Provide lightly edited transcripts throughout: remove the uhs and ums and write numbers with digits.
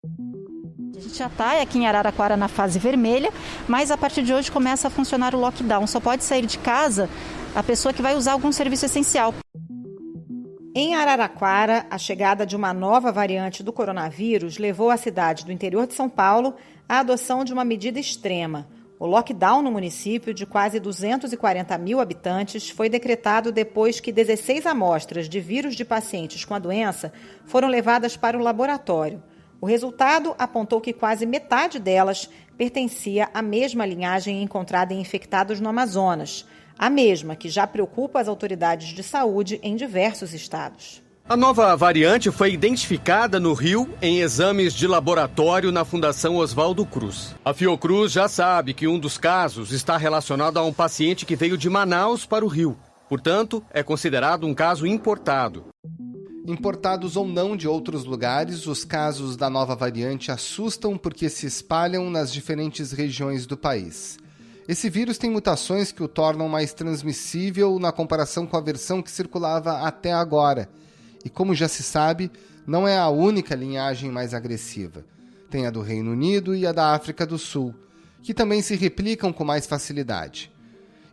A gente já está aqui em Araraquara na fase vermelha, mas a partir de hoje começa a funcionar o lockdown. Só pode sair de casa a pessoa que vai usar algum serviço essencial. Em Araraquara, a chegada de uma nova variante do coronavírus levou a cidade do interior de São Paulo à adoção de uma medida extrema. O lockdown no município, de quase 240 mil habitantes, foi decretado depois que 16 amostras de vírus de pacientes com a doença foram levadas para o laboratório. O resultado apontou que quase metade delas pertencia à mesma linhagem encontrada em infectados no Amazonas, a mesma que já preocupa as autoridades de saúde em diversos estados. A nova variante foi identificada no Rio em exames de laboratório na Fundação Oswaldo Cruz. A Fiocruz já sabe que um dos casos está relacionado a um paciente que veio de Manaus para o Rio. Portanto, é considerado um caso importado. Importados ou não de outros lugares, os casos da nova variante assustam porque se espalham nas diferentes regiões do país. Esse vírus tem mutações que o tornam mais transmissível na comparação com a versão que circulava até agora. E como já se sabe, não é a única linhagem mais agressiva. Tem a do Reino Unido e a da África do Sul, que também se replicam com mais facilidade.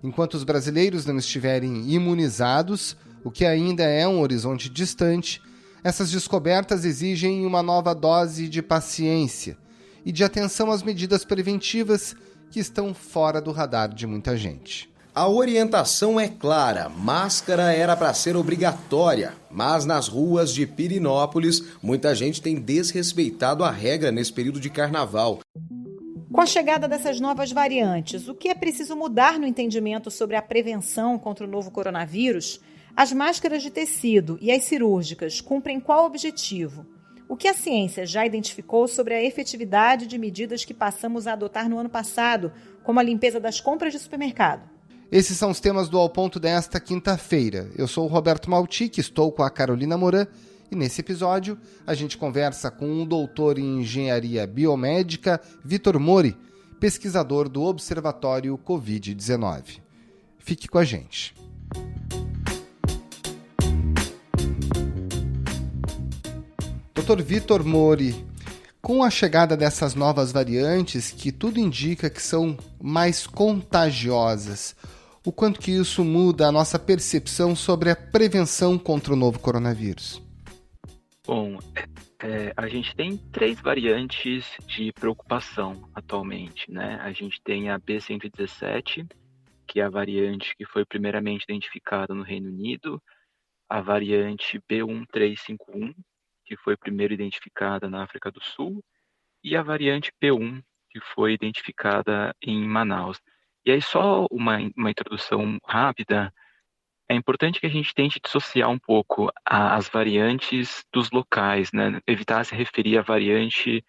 Enquanto os brasileiros não estiverem imunizados, o que ainda é um horizonte distante, essas descobertas exigem uma nova dose de paciência e de atenção às medidas preventivas que estão fora do radar de muita gente. A orientação é clara, máscara era para ser obrigatória, mas nas ruas de Pirenópolis, muita gente tem desrespeitado a regra nesse período de carnaval. Com a chegada dessas novas variantes, o que é preciso mudar no entendimento sobre a prevenção contra o novo coronavírus? As máscaras de tecido e as cirúrgicas cumprem qual objetivo? O que a ciência já identificou sobre a efetividade de medidas que passamos a adotar no ano passado, como a limpeza das compras de supermercado? Esses são os temas do Ao Ponto desta quinta-feira. Eu sou o Roberto Maltic, estou com a Carolina Moran e nesse episódio a gente conversa com o doutor em engenharia biomédica Vitor Mori, pesquisador do Observatório Covid-19. Fique com a gente. Dr. Vitor Mori, com a chegada dessas novas variantes, que tudo indica que são mais contagiosas, o quanto que isso muda a nossa percepção sobre a prevenção contra o novo coronavírus? Bom, a gente tem 3 variantes de preocupação atualmente, né? A gente tem a B117, que é a variante que foi primeiramente identificada no Reino Unido, a variante B1351, que foi primeiro identificada na África do Sul, e a variante P1, que foi identificada em Manaus. E aí só uma introdução rápida, é importante que a gente tente dissociar um pouco as variantes dos locais, né? Evitar se referir à variante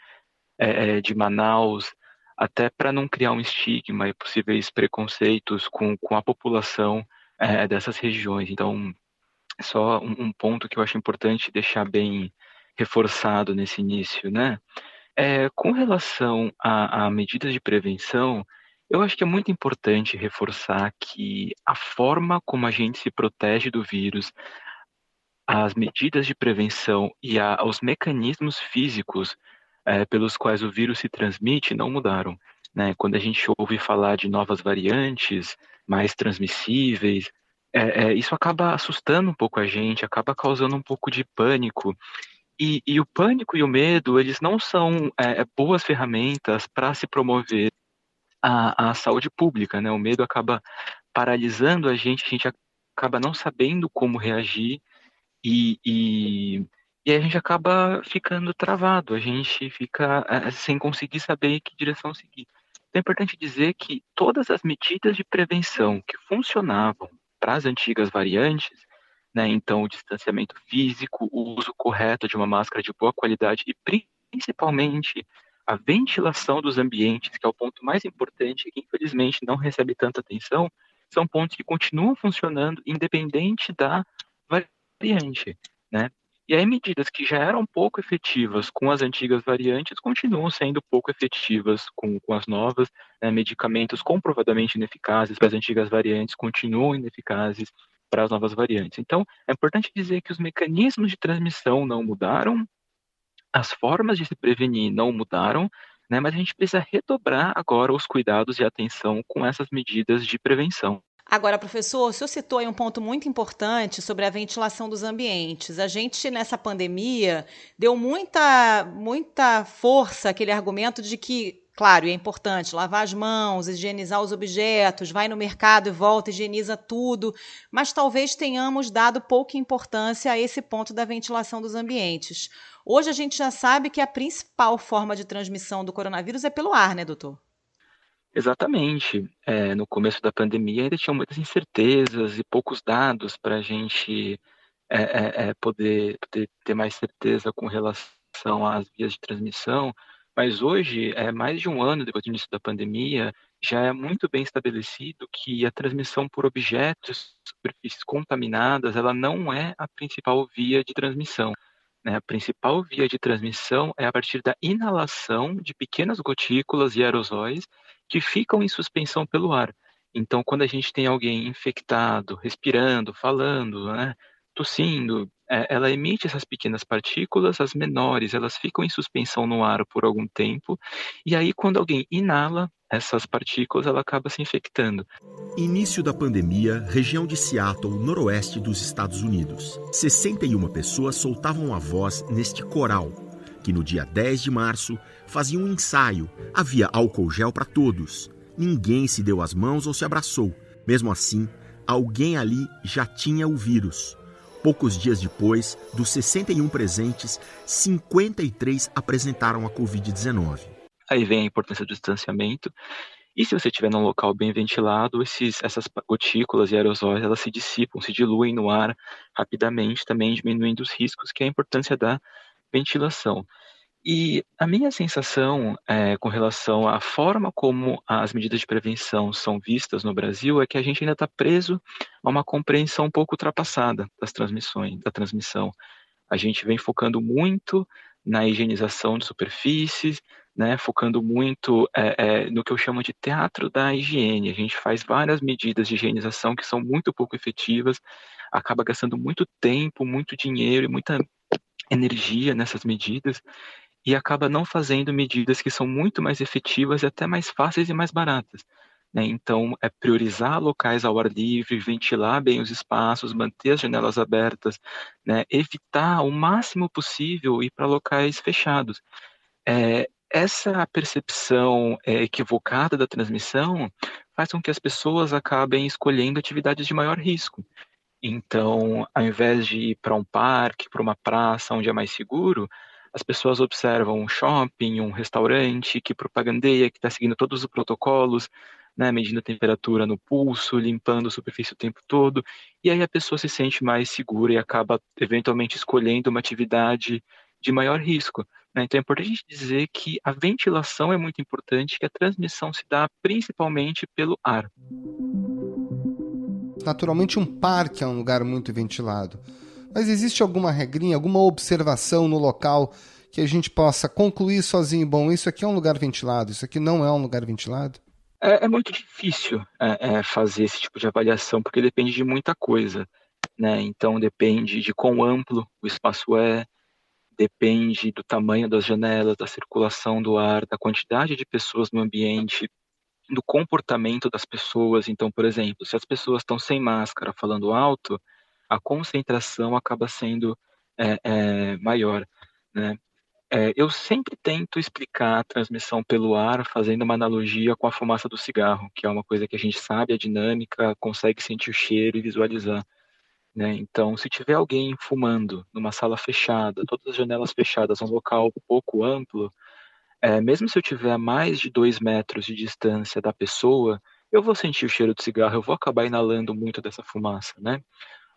de Manaus, até para não criar um estigma e possíveis preconceitos com a população dessas regiões. Então, só um ponto que eu acho importante deixar bem reforçado nesse início, né? Com relação a medidas de prevenção, eu acho que é muito importante reforçar que a forma como a gente se protege do vírus, as medidas de prevenção e os mecanismos físicos pelos quais o vírus se transmite não mudaram, né? Quando a gente ouve falar de novas variantes mais transmissíveis, isso acaba assustando um pouco a gente, acaba causando um pouco de pânico. E o pânico e o medo, eles não são boas ferramentas para se promover a saúde pública, né? O medo acaba paralisando a gente acaba não sabendo como reagir e a gente acaba ficando travado, a gente fica sem conseguir saber que direção seguir. Então é importante dizer que todas as medidas de prevenção que funcionavam para as antigas variantes, né, então o distanciamento físico, o uso correto de uma máscara de boa qualidade e principalmente a ventilação dos ambientes, que é o ponto mais importante e que infelizmente não recebe tanta atenção, são pontos que continuam funcionando independente da variante, né? E aí medidas que já eram pouco efetivas com as antigas variantes continuam sendo pouco efetivas com as novas, né? Medicamentos comprovadamente ineficazes para as antigas variantes continuam ineficazes para as novas variantes. Então, é importante dizer que os mecanismos de transmissão não mudaram, as formas de se prevenir não mudaram, né, mas a gente precisa redobrar agora os cuidados e atenção com essas medidas de prevenção. Agora, professor, o senhor citou aí um ponto muito importante sobre a ventilação dos ambientes. A gente, nessa pandemia, deu muita força àquele argumento de que, claro, e é importante, lavar as mãos, higienizar os objetos, vai no mercado e volta, higieniza tudo, mas talvez tenhamos dado pouca importância a esse ponto da ventilação dos ambientes. Hoje a gente já sabe que a principal forma de transmissão do coronavírus é pelo ar, né, doutor? Exatamente. No começo da pandemia ainda tinham muitas incertezas e poucos dados para a gente poder ter mais certeza com relação às vias de transmissão, mas hoje, mais de um ano depois do início da pandemia, já é muito bem estabelecido que a transmissão por objetos, superfícies contaminadas, ela não é a principal via de transmissão, né? A principal via de transmissão é a partir da inalação de pequenas gotículas e aerosóis que ficam em suspensão pelo ar. Então, quando a gente tem alguém infectado, respirando, falando, né, tossindo, ela emite essas pequenas partículas, as menores, elas ficam em suspensão no ar por algum tempo, e aí quando alguém inala essas partículas, ela acaba se infectando. Início da pandemia, região de Seattle, noroeste dos Estados Unidos. 61 pessoas soltavam a voz neste coral, que no dia 10 de março fazia um ensaio. Havia álcool gel para todos. Ninguém se deu as mãos ou se abraçou. Mesmo assim, alguém ali já tinha o vírus. Poucos dias depois, dos 61 presentes, 53 apresentaram a Covid-19. Aí vem a importância do distanciamento. E se você estiver num local bem ventilado, essas gotículas e aerosóis, elas se dissipam, se diluem no ar rapidamente, também diminuindo os riscos, que é a importância da ventilação. E a minha sensação com relação à forma como as medidas de prevenção são vistas no Brasil é que a gente ainda está preso a uma compreensão um pouco ultrapassada da transmissão. A gente vem focando muito na higienização de superfícies, né, focando muito no que eu chamo de teatro da higiene. A gente faz várias medidas de higienização que são muito pouco efetivas, acaba gastando muito tempo, muito dinheiro e muita energia nessas medidas, e acaba não fazendo medidas que são muito mais efetivas e até mais fáceis e mais baratas, né? Então, é priorizar locais ao ar livre, ventilar bem os espaços, manter as janelas abertas, né? Evitar o máximo possível ir para locais fechados. Essa percepção equivocada da transmissão faz com que as pessoas acabem escolhendo atividades de maior risco. Então, ao invés de ir para um parque, para uma praça onde é mais seguro, as pessoas observam um shopping, um restaurante que propagandeia, que está seguindo todos os protocolos, né, medindo a temperatura no pulso, limpando a superfície o tempo todo, e aí a pessoa se sente mais segura e acaba eventualmente escolhendo uma atividade de maior risco, né? Então é importante dizer que a ventilação é muito importante, que a transmissão se dá principalmente pelo ar. Naturalmente, um parque é um lugar muito ventilado. Mas existe alguma regrinha, alguma observação no local que a gente possa concluir sozinho? Bom, isso aqui é um lugar ventilado, isso aqui não é um lugar ventilado? É muito difícil fazer esse tipo de avaliação, porque depende de muita coisa, né? Então depende de quão amplo o espaço depende do tamanho das janelas, da circulação do ar, da quantidade de pessoas no ambiente, do comportamento das pessoas. Então, por exemplo, se as pessoas estão sem máscara falando alto, a concentração acaba sendo maior, né? Eu sempre tento explicar a transmissão pelo ar fazendo uma analogia com a fumaça do cigarro, que é uma coisa que a gente sabe, a dinâmica, consegue sentir o cheiro e visualizar, né? Então, se tiver alguém fumando numa sala fechada, todas as janelas fechadas, um local pouco amplo, mesmo se eu tiver a mais de 2 metros de distância da pessoa, eu vou sentir o cheiro do cigarro, eu vou acabar inalando muito dessa fumaça, né?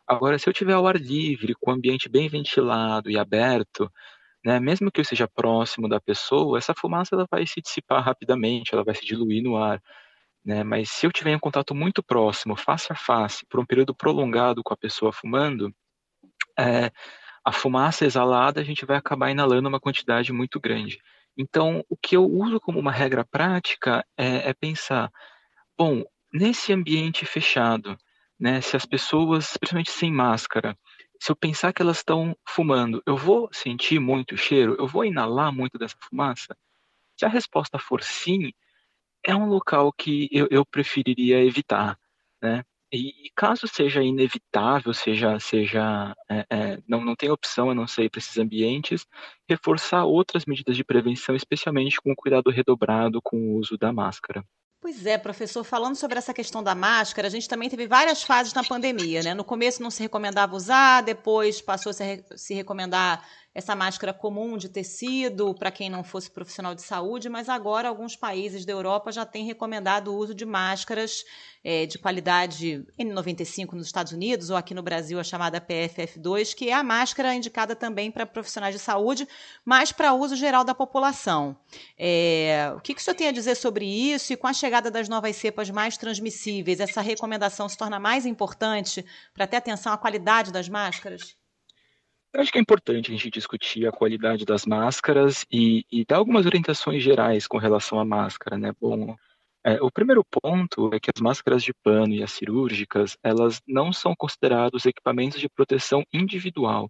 Agora, se eu tiver ao ar livre, com o ambiente bem ventilado e aberto, né, mesmo que eu esteja próximo da pessoa, essa fumaça ela vai se dissipar rapidamente, ela vai se diluir no ar, né? Mas se eu tiver em contato muito próximo, face a face, por um período prolongado com a pessoa fumando, a fumaça exalada a gente vai acabar inalando uma quantidade muito grande. Então, o que eu uso como uma regra prática é pensar, bom, nesse ambiente fechado, né, se as pessoas, principalmente sem máscara, se eu pensar que elas estão fumando, eu vou sentir muito cheiro? Eu vou inalar muito dessa fumaça? Se a resposta for sim, é um local que eu preferiria evitar, né? E caso seja inevitável, não tem opção a não ser ir para esses ambientes, reforçar outras medidas de prevenção, especialmente com o cuidado redobrado com o uso da máscara. Pois é, professor, falando sobre essa questão da máscara, a gente também teve várias fases na pandemia, né? No começo não se recomendava usar, depois passou a se recomendar essa máscara comum de tecido para quem não fosse profissional de saúde, mas agora alguns países da Europa já têm recomendado o uso de máscaras de qualidade N95 nos Estados Unidos, ou aqui no Brasil a chamada PFF2, que é a máscara indicada também para profissionais de saúde, mas para uso geral da população. O que o senhor tem a dizer sobre isso? E com a chegada das novas cepas mais transmissíveis, essa recomendação se torna mais importante para ter atenção à qualidade das máscaras? Eu acho que é importante a gente discutir a qualidade das máscaras e dar algumas orientações gerais com relação à máscara, né? Bom, o primeiro ponto é que as máscaras de pano e as cirúrgicas, elas não são considerados equipamentos de proteção individual.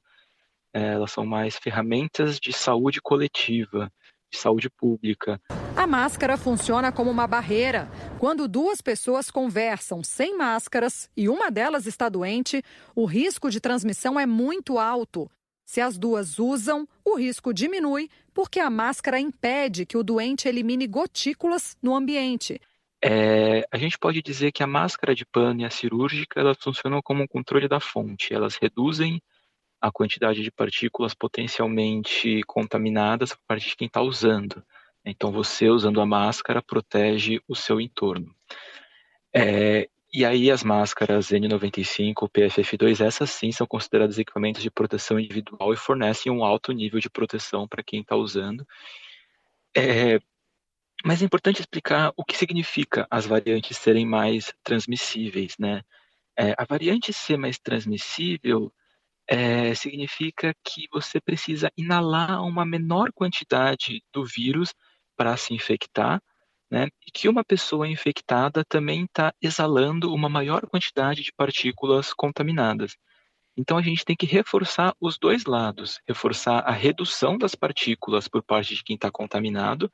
Elas são mais ferramentas de saúde coletiva, de saúde pública. A máscara funciona como uma barreira. Quando duas pessoas conversam sem máscaras e uma delas está doente, o risco de transmissão é muito alto. Se as duas usam, o risco diminui porque a máscara impede que o doente elimine gotículas no ambiente. A gente pode dizer que a máscara de pano e a cirúrgica, elas funcionam como um controle da fonte. Elas reduzem a quantidade de partículas potencialmente contaminadas por parte de quem está usando. Então, você usando a máscara protege o seu entorno. E aí, as máscaras N95, PFF2, essas sim são consideradas equipamentos de proteção individual e fornecem um alto nível de proteção para quem está usando. Mas é importante explicar o que significa as variantes serem mais transmissíveis, né? A variante ser mais transmissível significa que você precisa inalar uma menor quantidade do vírus para se infectar, né? E que uma pessoa infectada também está exalando uma maior quantidade de partículas contaminadas. Então a gente tem que reforçar os dois lados, reforçar a redução das partículas por parte de quem está contaminado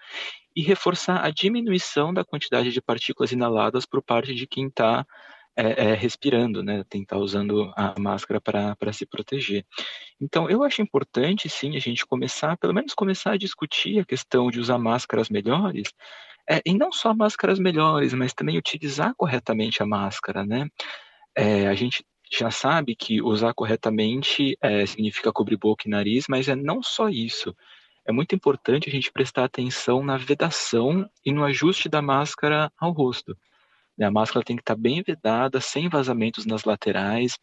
e reforçar a diminuição da quantidade de partículas inaladas por parte de quem está respirando, né? Tentar usando a máscara para se proteger. Então, eu acho importante, sim, a gente pelo menos começar a discutir a questão de usar máscaras melhores, e não só máscaras melhores, mas também utilizar corretamente a máscara, né? A gente já sabe que usar corretamente significa cobrir boca e nariz, mas não só isso. É muito importante a gente prestar atenção na vedação e no ajuste da máscara ao rosto. A máscara tem que estar bem vedada, sem vazamentos nas laterais,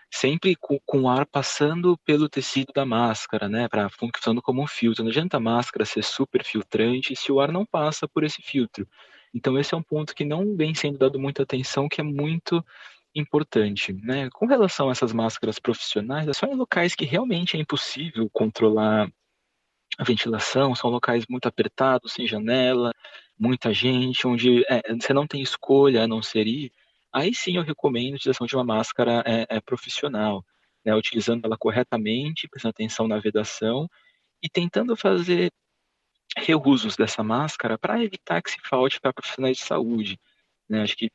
sempre com o ar passando pelo tecido da máscara, né, funcionando como um filtro. Não adianta a máscara ser super filtrante se o ar não passa por esse filtro. Então esse é um ponto que não vem sendo dado muita atenção, que é muito importante, né? Com relação a essas máscaras profissionais, é só em locais que realmente é impossível controlar a ventilação, são locais muito apertados, sem janela, muita gente, onde você não tem escolha a não ser ir, aí sim eu recomendo a utilização de uma máscara profissional, né, utilizando ela corretamente, prestando atenção na vedação e tentando fazer reusos dessa máscara para evitar que se falte para profissionais de saúde, né? Acho que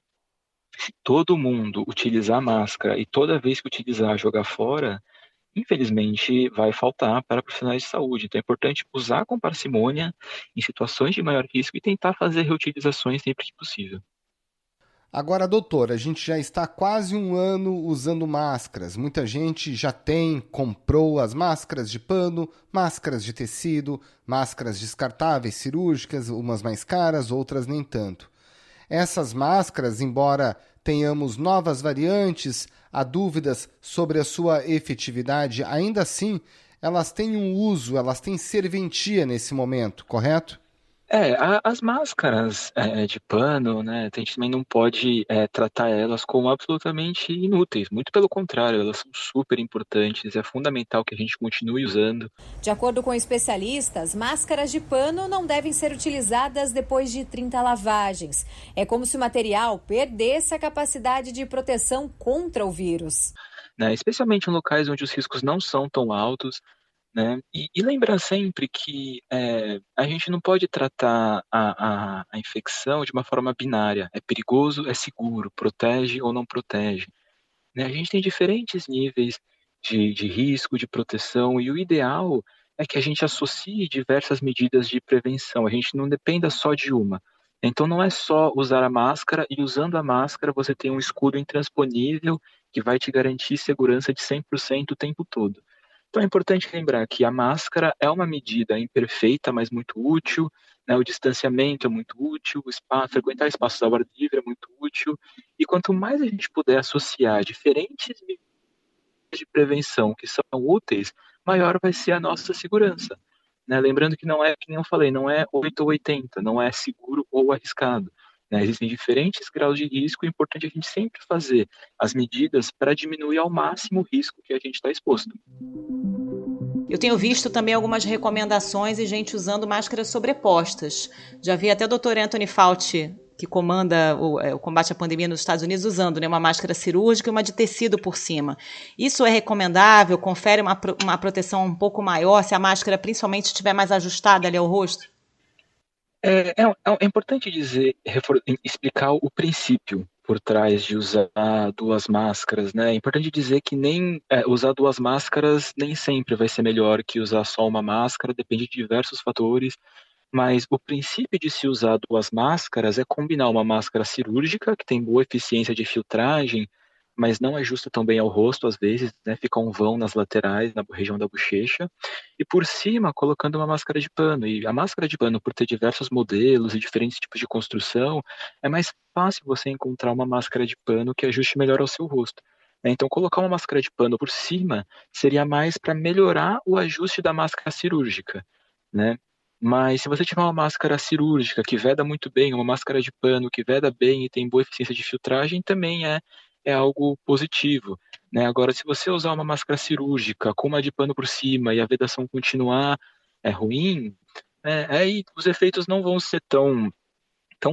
se todo mundo utilizar a máscara e toda vez que utilizar jogar fora, infelizmente vai faltar para profissionais de saúde. Então é importante usar com parcimônia em situações de maior risco e tentar fazer reutilizações sempre que possível. Agora, doutor, a gente já está quase um ano usando máscaras. Muita gente já comprou as máscaras de pano, máscaras de tecido, máscaras descartáveis, cirúrgicas, umas mais caras, outras nem tanto. Essas máscaras, embora tenhamos novas variantes, há dúvidas sobre a sua efetividade, ainda assim, elas têm um uso, elas têm serventia nesse momento, correto? As máscaras de pano, né, a gente também não pode tratar elas como absolutamente inúteis. Muito pelo contrário, elas são super importantes. É fundamental que a gente continue usando. De acordo com especialistas, máscaras de pano não devem ser utilizadas depois de 30 lavagens. É como se o material perdesse a capacidade de proteção contra o vírus. Né, especialmente em locais onde os riscos não são tão altos. Né? E lembrar sempre que a gente não pode tratar a infecção de uma forma binária. É perigoso, é seguro, protege ou não protege. Né? A gente tem diferentes níveis de risco, de proteção, e o ideal é que a gente associe diversas medidas de prevenção. A gente não dependa só de uma. Então não é só usar a máscara, e usando a máscara você tem um escudo intransponível que vai te garantir segurança de 100% o tempo todo. Então é importante lembrar que a máscara é uma medida imperfeita, mas muito útil, né? O distanciamento é muito útil, frequentar espaços ao ar livre é muito útil, e quanto mais a gente puder associar diferentes medidas de prevenção que são úteis, maior vai ser a nossa segurança. Né? Lembrando que não é, que nem eu falei, não é 8 ou 80, não é seguro ou arriscado. Né? Existem diferentes graus de risco, é importante a gente sempre fazer as medidas para diminuir ao máximo o risco que a gente está exposto. Eu tenho visto também algumas recomendações e gente usando máscaras sobrepostas. Já vi até o Dr. Anthony Fauci, que comanda o combate à pandemia nos Estados Unidos, usando, né, uma máscara cirúrgica e uma de tecido por cima. Isso é recomendável? Confere uma proteção um pouco maior se a máscara principalmente estiver mais ajustada ali ao rosto? É importante explicar o princípio por trás de usar duas máscaras, né? É importante dizer que usar duas máscaras nem sempre vai ser melhor que usar só uma máscara, depende de diversos fatores, mas o princípio de se usar duas máscaras é combinar uma máscara cirúrgica, que tem boa eficiência de filtragem, mas não ajusta tão bem ao rosto, às vezes, né? Fica um vão nas laterais, na região da bochecha, e por cima colocando uma máscara de pano. E a máscara de pano, por ter diversos modelos e diferentes tipos de construção, é mais fácil você encontrar uma máscara de pano que ajuste melhor ao seu rosto. Né? Então, colocar uma máscara de pano por cima seria mais para melhorar o ajuste da máscara cirúrgica, né? Mas se você tiver uma máscara cirúrgica que veda muito bem, uma máscara de pano que veda bem e tem boa eficiência de filtragem, também é algo positivo. Né? Agora, se você usar uma máscara cirúrgica com uma de pano por cima e a vedação continuar ruim, aí os efeitos não vão ser tão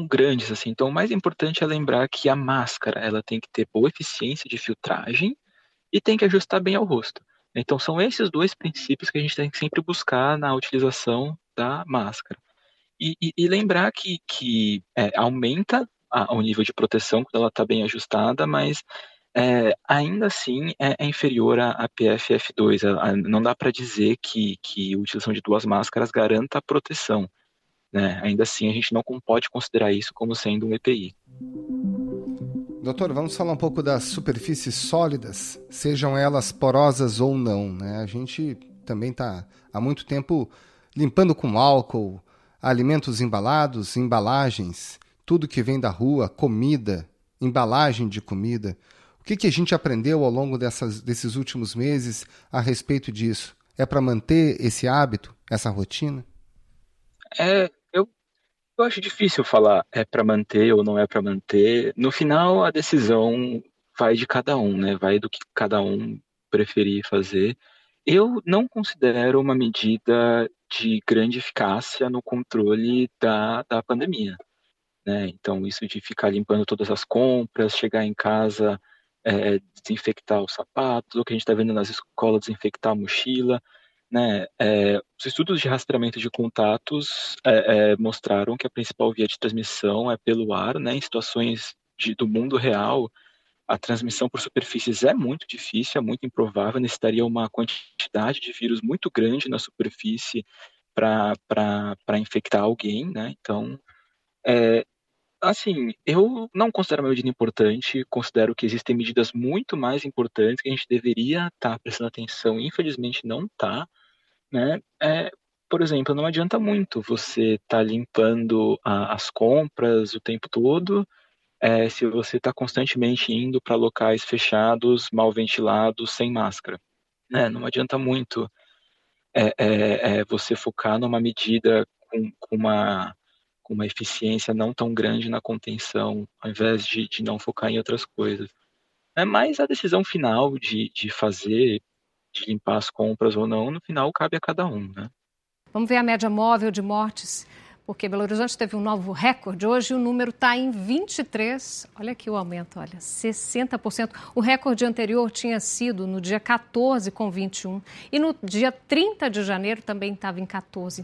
grandes assim. Então, o mais importante é lembrar que a máscara ela tem que ter boa eficiência de filtragem e tem que ajustar bem ao rosto. Então, são esses dois princípios que a gente tem que sempre buscar na utilização da máscara. E lembrar que aumenta o nível de proteção quando ela está bem ajustada, mas ainda assim é inferior a PFF2. Não dá para dizer que a utilização de duas máscaras garanta a proteção. Né? Ainda assim, a gente não pode considerar isso como sendo um EPI. Doutor, vamos falar um pouco das superfícies sólidas, sejam elas porosas ou não, né? A gente também está há muito tempo limpando com álcool, alimentos embalados, embalagens, tudo que vem da rua, comida, embalagem de comida. O que a gente aprendeu ao longo desses últimos meses a respeito disso? É para manter esse hábito, essa rotina? Eu acho difícil falar para manter ou não é para manter. No final, a decisão vai de cada um, né? Vai do que cada um preferir fazer. Eu não considero uma medida de grande eficácia no controle da pandemia. Né? Então, isso de ficar limpando todas as compras, chegar em casa, desinfectar os sapatos, ou que a gente está vendo nas escolas, desinfectar a mochila. Né? Os estudos de rastreamento de contatos mostraram que a principal via de transmissão é pelo ar. Né? Em situações do mundo real, a transmissão por superfícies é muito difícil, é muito improvável, necessitaria uma quantidade de vírus muito grande na superfície para infectar alguém. Né? Então, assim, eu não considero uma medida importante, considero que existem medidas muito mais importantes que a gente deveria estar prestando atenção, e infelizmente não está. Né? Por exemplo, não adianta muito você estar limpando as compras o tempo todo se você está constantemente indo para locais fechados, mal ventilados, sem máscara. Né? Não adianta muito você focar numa medida com com uma eficiência não tão grande na contenção, ao invés de não focar em outras coisas. Mas a decisão final de fazer, de limpar as compras ou não, no final cabe a cada um, né? Vamos ver a média móvel de mortes, porque Belo Horizonte teve um novo recorde. Hoje o número está em 23. Olha aqui o aumento, olha, 60%. O recorde anterior tinha sido no dia 14, com 21. E no dia 30 de janeiro também estava em 14.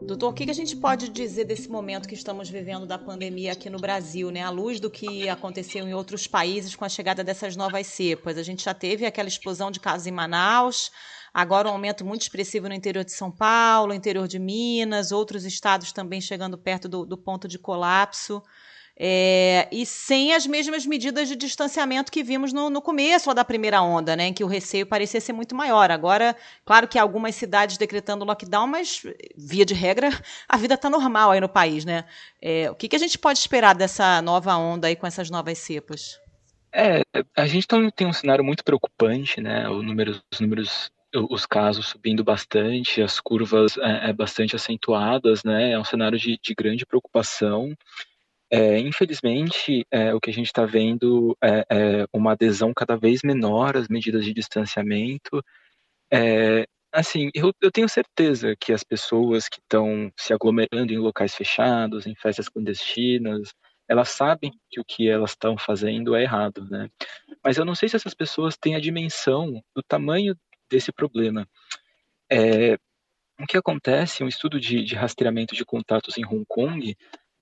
Doutor, o que a gente pode dizer desse momento que estamos vivendo da pandemia aqui no Brasil, né? À luz do que aconteceu em outros países com a chegada dessas novas cepas. A gente já teve aquela explosão de casos em Manaus, agora um aumento muito expressivo no interior de São Paulo, interior de Minas, outros estados também chegando perto do ponto de colapso. E sem as mesmas medidas de distanciamento que vimos no começo lá da primeira onda, né, em que o receio parecia ser muito maior. Agora, claro que há algumas cidades decretando lockdown, mas, via de regra, a vida está normal aí no país, né? O que a gente pode esperar dessa nova onda aí com essas novas cepas? A gente tem um cenário muito preocupante, né? Os casos subindo bastante, as curvas bastante acentuadas, né? É um cenário de grande preocupação. Infelizmente, o que a gente está vendo é uma adesão cada vez menor às medidas de distanciamento. Assim, eu tenho certeza que as pessoas que estão se aglomerando em locais fechados, em festas clandestinas, elas sabem que o que elas estão fazendo é errado, né? Mas eu não sei se essas pessoas têm a dimensão do tamanho desse problema. O que acontece, um estudo de rastreamento de contatos em Hong Kong,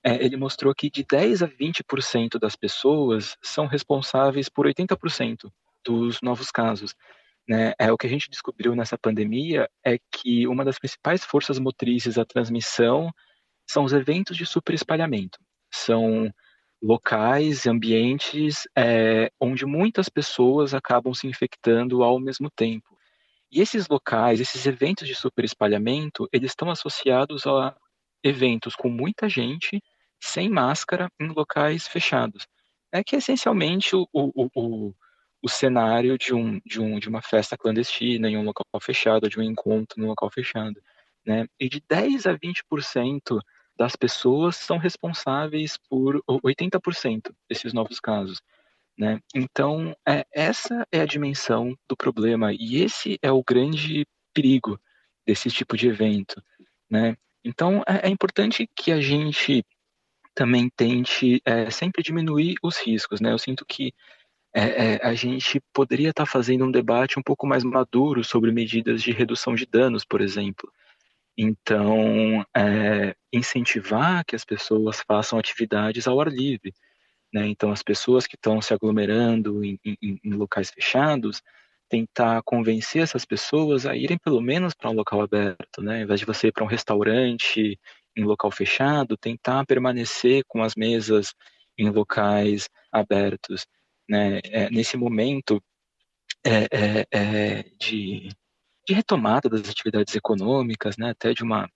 ele mostrou que de 10 a 20% das pessoas são responsáveis por 80% dos novos casos, né? O que a gente descobriu nessa pandemia é que uma das principais forças motrizes à transmissão são os eventos de superespalhamento. São locais, ambientes onde muitas pessoas acabam se infectando ao mesmo tempo. E esses locais, esses eventos de superespalhamento, eles estão associados a eventos com muita gente, sem máscara, em locais fechados. Que é essencialmente o cenário de uma festa clandestina em um local fechado, de um encontro num local fechado, né? E de 10 a 20% das pessoas são responsáveis por 80% desses novos casos, né? Então, essa é a dimensão do problema e esse é o grande perigo desse tipo de evento, né? Então, é importante que a gente também tente sempre diminuir os riscos, né? Eu sinto que a gente poderia estar fazendo um debate um pouco mais maduro sobre medidas de redução de danos, por exemplo. Então, incentivar que as pessoas façam atividades ao ar livre, né? Então, as pessoas que estão se aglomerando em locais fechados, tentar convencer essas pessoas a irem pelo menos para um local aberto, né? Ao invés de você ir para um restaurante em local fechado, tentar permanecer com as mesas em locais abertos, né? Nesse momento de retomada das atividades econômicas, né? Até de uma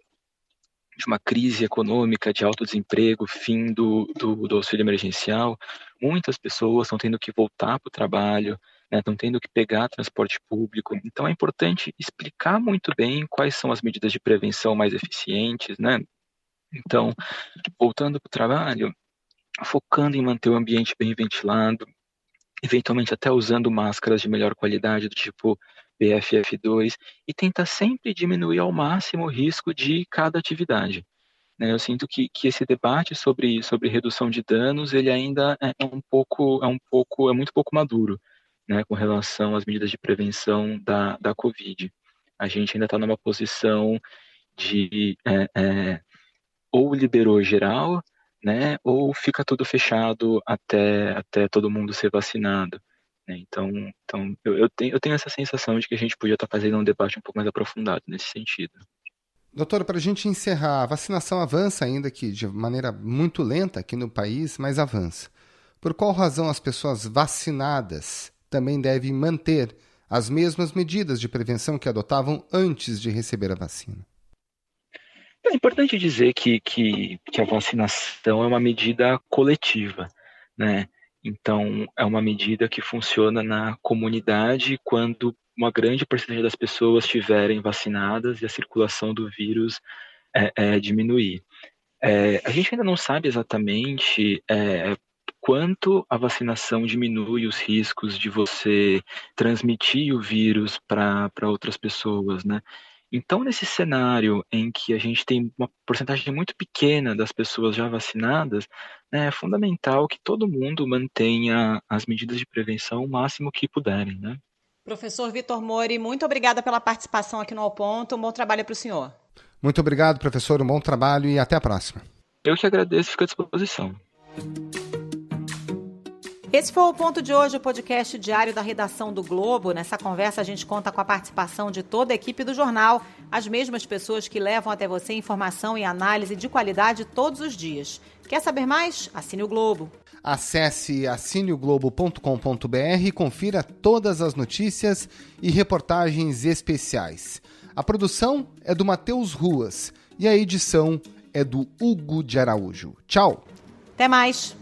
crise econômica, de alto desemprego, fim do auxílio emergencial, muitas pessoas estão tendo que voltar para o trabalho, né, estão tendo que pegar transporte público. Então é importante explicar muito bem quais são as medidas de prevenção mais eficientes, né? Então, voltando para o trabalho, focando em manter o ambiente bem ventilado, eventualmente até usando máscaras de melhor qualidade, do tipo PFF2, e tentar sempre diminuir ao máximo o risco de cada atividade, né? Eu sinto que esse debate sobre redução de danos, ele ainda é muito pouco maduro, né, com relação às medidas de prevenção da Covid. A gente ainda está numa posição de ou liberou geral, né, ou fica tudo fechado até todo mundo ser vacinado, né? Então eu tenho essa sensação de que a gente podia estar fazendo um debate um pouco mais aprofundado nesse sentido. Doutor, para a gente encerrar, a vacinação avança ainda que de maneira muito lenta aqui no país, mas avança. Por qual razão as pessoas vacinadas também devem manter as mesmas medidas de prevenção que adotavam antes de receber a vacina? É importante dizer que a vacinação é uma medida coletiva, né? Então, é uma medida que funciona na comunidade quando uma grande porcentagem das pessoas estiverem vacinadas e a circulação do vírus diminuir. A gente ainda não sabe exatamente quanto a vacinação diminui os riscos de você transmitir o vírus para outras pessoas, né? Então, nesse cenário em que a gente tem uma porcentagem muito pequena das pessoas já vacinadas, né, é fundamental que todo mundo mantenha as medidas de prevenção o máximo que puderem, né? Professor Vitor Mori, muito obrigada pela participação aqui no Ao Ponto. Um bom trabalho para o senhor. Muito obrigado, professor. Um bom trabalho e até a próxima. Eu que agradeço, fico à disposição. Esse foi o Ponto de hoje, o podcast diário da redação do Globo. Nessa conversa a gente conta com a participação de toda a equipe do jornal, as mesmas pessoas que levam até você informação e análise de qualidade todos os dias. Quer saber mais? Assine o Globo. Acesse assineoglobo.com.br e confira todas as notícias e reportagens especiais. A produção é do Matheus Ruas e a edição é do Hugo de Araújo. Tchau! Até mais!